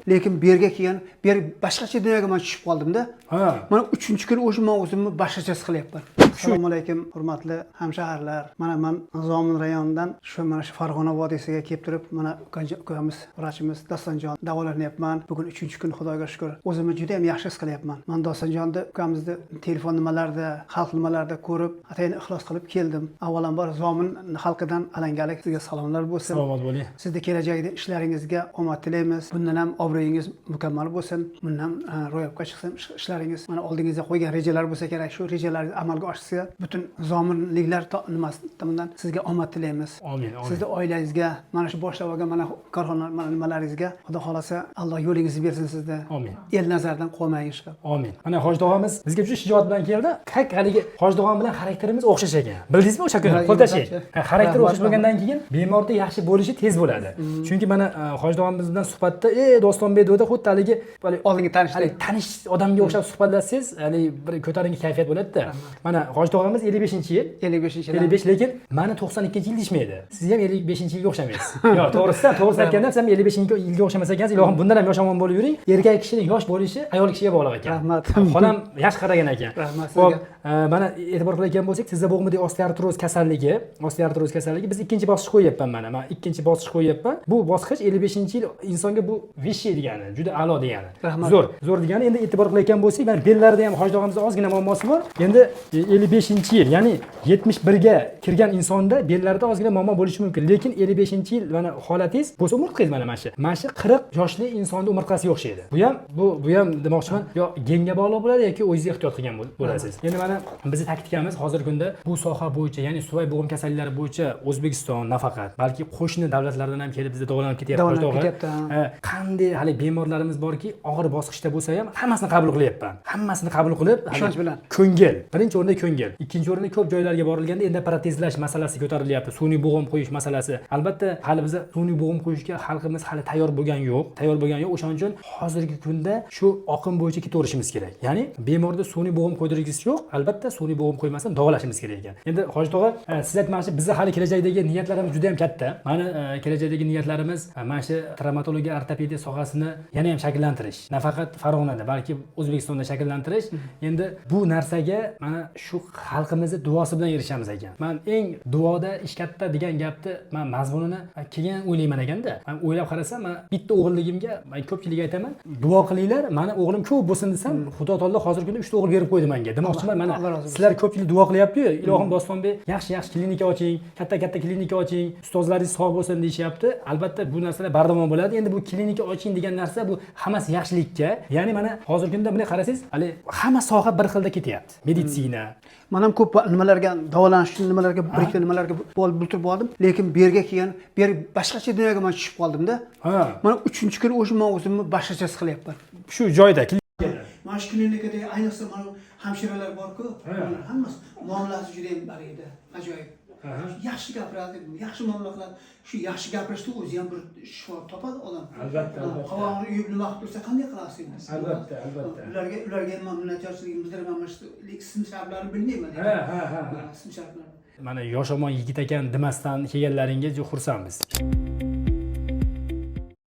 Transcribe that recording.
Lekin bu yerga kelgan, bu yer boshqacha dunyoga men tushib qoldim-da. Mana 3-kun o'sha men o'zimni boshqacha his qilyapman. Assalomu alaykum, hurmatli hamshaharlar. Men Nizomin rayonidan mana shu Farg'ona vodiysiga kelib turib, mana ukamiz, vrachimiz Dostonjon davolanyapman. Bugun 3-kun, Xudoga shukr. O'zimni juda ham yaxshi his qilyapman. Men Dostonjonni ukamizni telefon nimalarda, xalq nimalarda ko'rib, atayin ixlos qilib keldim. Avvalambor Zomin xalqidan alangalik sizga salomlar bo'lsin. Salomat bo'ling. Sizning kelajakda ishlaringizga omad tilaymiz. Bundan ham obro'yingiz mukammal bo'lsin. Bundan ro'yobga chiqsin ishlaringiz. Mana oldingizga qo'ygan rejalar bo'lsa kerak, shu rejalaringiz amalga oshsa, butun zominliklar tomonidan sizga omad tilaymiz. Amin. Sizning oilangizga, mana shu boshlab olgan mana korxona nimalaringizga Xudo xolasa Alloh yo'lingizni bersin sizda. Amin. El nazardan qolmang ishqilib. Amin. Mana Hoji tog'amiz bizga juda shijoat bilan keldi. Haligi Hoji tog'am bilan xarakterimiz o'xshash ekan. Bildingizmi o'sha kuni? Qo'l tashlang. Xarakter o'xshash bo'lgandan keyin bemorda yaxshi bo'lishi tez bo'ladi. Chunki mana Hoji tog'amiz bilan suhbatda, Dostonbek dedi, xuddi haligi oldingi tanish odamga o'xshab suhbatlassangiz, haligi bir ko'tarinki kayfiyat bo'ladi-da. Mana Hoji tog'amiz 55-yil. 55 lekin meni 92-yil deyishmaydi. Siz ham 55-yilga o'xshamaysiz. Yo'q, to'g'risi aytganda siz ham 55-yilga o'xshamasa ekansiz. Ilohim bundan ham yoshomon bo'lib yuring. Erkak kishining yosh bo'lishi ayol kishiga bog'liq ekan. Rahmat. Xolam yaxshi qaragan ekan. Rahmat sizga. Mana e'tibor qilayotgan bo'lsak, tizza bo'g'midagi osteoartroz kasalligi biz ikkinchi bosqich qo'yyapman mana. Men ikkinchi bosqich qo'yyapman. Bu bosqich 55-yil insonga bu vishi degani, juda a'lo degani. Zo'r degani. Endi e'tibor qilayotgan bo'lsak, mana bellarida ham Hoji tog'amizda ozgina muammosi bor. Endi 55-yil, ya'ni 71 ga kirgan insonda bellarida ozgina muammo bo'lishi mumkin. Lekin 55-yil mana holatingiz bo'lsa umurtqangiz mana mana shu 40 yoshli insonning umurtqasiga o'xshaydi. Bu ham demoqchiman, yo genga bog'liq bo'ladi yoki o'zingiz ehtiyot qilgan bo'lasiz. Endi mana bizning taktikamiz hozirgi kunda bu soha bo'yicha, ya'ni suvay bo'g'im kasalliklari bo'yicha O'zbekiston nafaqat, balki qo'shni davlatlardan ham kelib bizda davolanib ketyapti. Qanday hali bemorlarimiz borki, og'ir bosqichda bo'lsa ham hammasini qabul qilyapman. Hammasini qabul qilib, ishonch bilan. Ko'ngil. Birinchi o'rinda ko'ngil. Ikkinchi o'rinda ko'p joylarga borilganda endi protezlash masalasi ko'tarilyapti. Sun'iy bo'g'im qo'yish masalasi. Albatta, hali biz sun'iy bo'g'im qo'yishga xalqimiz hali tayyor bo'lgan yo'q. O'shaning uchun hozirgi kunda shu oqim bo'yicha ketaverishimiz kerak. Ya'ni bemorda sun'iy bo'g'im qo'ydirgisi yo'q. Albatta, sun'iy bo'g'im qo'ymasdan davolashimiz kerak ekan. Endi Hoji tog'a, siz aytmoqchi, bizning hali kelajakdagi niyatlarimiz juda ham katta. Mana kelajakdagi niyatlarimiz mana shu travmatologiya, ortopediya sohasini yana ham shakllantirish. Nafaqat Farg'onada, balki O'zbekistonda shakllantirish. Endi bu narsaga mana shu xalqimizning duosi bilan erishamiz ekan. Men eng duoda ish katta degan gapni men mazmunini keyin o'ylayman ekanda. Men o'ylab qarasam, men bitta o'g'illigimga men ko'pchilikga aytaman, duo qilinglar, meni o'g'lim ko'p bo'lsin desam, Xudo taolo hozirgi kunda 3 ta o'g'il berib qo'ydi menga. Demoqchiman, mana sizlar ko'pchilik duo qilyapti-yu, ilohim Dostonbek yaxshi klinika oching, katta klinika oching, ustozlaringiz sog' bo'lsin deyishyapti. Albatta bu narsalar bardavom bo'ladi. Endi bu klinika oching degan narsa bu hammasi yaxshilikka. Ya'ni mana hozirgi kunda bunday qarasangiz, hali hamma soha bir xilda ketyapti. Meditsina. Men ham ko'p nimalarga davolanish, nimalarga birikta nimalarga bultirib oldim, lekin bu yerga kelgan, bu yer boshqacha dunyoga men tushib qoldim-da. Mana 3-kun o'sha men o'zimni boshqacha his qilyapman. Shu joyda mana shu klinikada ayniqsa mana hamshiralar bor-ku, hammasi muomalasi juda ham bor edi. Ajoyib. Yaxshi gapiradi, yaxshi muomala qiladi. Shu yaxshi gapirishda o'zi ham bir shifo topadi odam. Albatta. Qovog'ini uyib nima qilib tursa qanday qilasiz? Albatta. Ularga ham minnatdorchiligimizni bildiraman, mana shu ism shariflarini bilmayman. Ism shariflarini. Mana yoshomon yigit ekan demasdan kelganlaringizga xursandmiz.